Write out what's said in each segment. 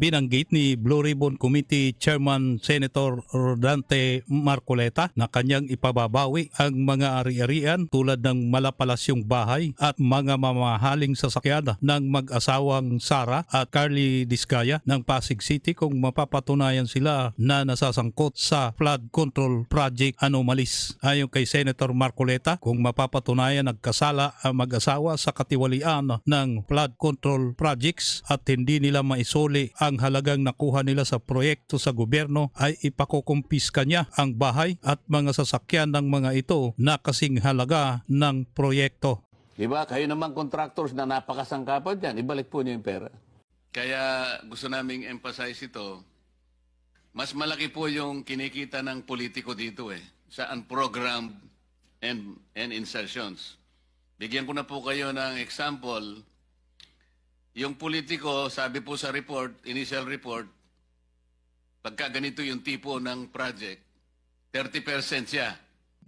Binanggit ni Blue Ribbon Committee Chairman Senator Rodante Marcoleta na kanyang ipababawi ang mga ari-arian tulad ng malapalasyong bahay at mga mamahaling sasakyan ng mag-asawang Sara at Carly Discaya ng Pasig City kung mapapatunayan sila na nasasangkot sa flood control project anomalies. Ayon kay Senator Marcoleta, kung mapapatunayan nagkasala ang mag-asawa sa katiwalian ng flood control projects at hindi nila maisuli ang halagang nakuha nila sa proyekto sa gobyerno, ay ipakukumpiska niya ang bahay at mga sasakyan ng mga ito na kasing halaga ng proyekto. Diba? Kayo naman contractors na napakasangkapan dyan, ibalik po niyo yung pera. Kaya gusto naming emphasize ito, mas malaki po yung kinikita ng politiko dito sa unprogrammed and insertions. Bigyan ko na po kayo ng example. Yung politiko, sabi po sa report, initial report, pagka ganito yung tipo ng project, 30% siya.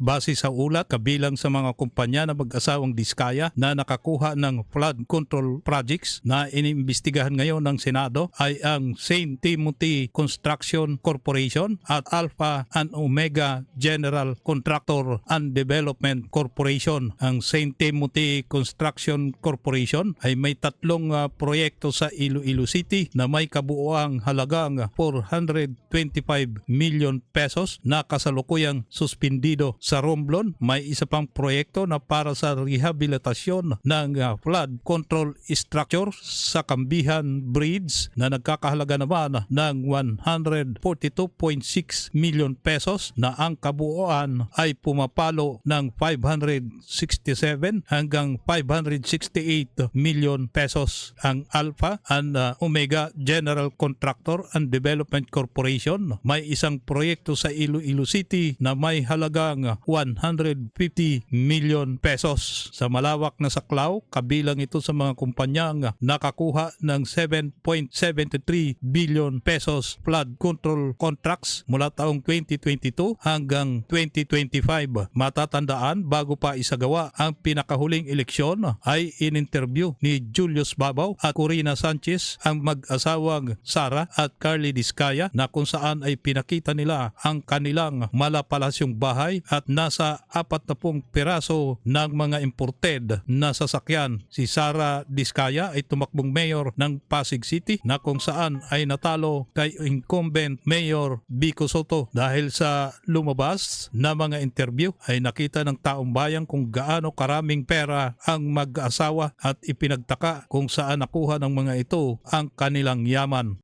Base sa ulat, kabilang sa mga kumpanya na mag-asawang Discaya na nakakuha ng flood control projects na inimbestigahan ngayon ng Senado ay ang St. Timothy Construction Corporation at Alpha and Omega General Contractor and Development Corporation. Ang St. Timothy Construction Corporation ay may tatlong proyekto sa Iloilo City na may kabuuang halagang 425 million pesos na kasalukuyang suspindido. Sa Romblon, may isa pang proyekto na para sa rehabilitasyon ng flood control structure sa Kambihan Bridge na nagkakahalaga naman ng 142.6 million pesos na ang kabuuan ay pumapalo ng 567 hanggang 568 million pesos. Ang Alpha and Omega General Contractor and Development Corporation may isang proyekto sa Iloilo City na may halagang 150 million pesos. Sa malawak na saklaw, kabilang ito sa mga kumpanyang nakakuha ng 7.73 billion pesos flood control contracts mula taong 2022 hanggang 2025. Matatandaan, bago pa isagawa ang pinakahuling eleksyon ay in-interview ni Julius Babaw at Corina Sanchez ang mag-asawang Sara at Carly Discaya na kung saan ay pinakita nila ang kanilang malapalasyong bahay at nasa 40 piraso ng mga imported na sasakyan. Si Sara Discaya ay tumakbong mayor ng Pasig City na kung saan ay natalo kay incumbent Mayor Vico Soto. Dahil sa lumabas na mga interview ay nakita ng taong bayan kung gaano karaming pera ang mag-asawa at ipinagtaka kung saan nakuha ng mga ito ang kanilang yaman.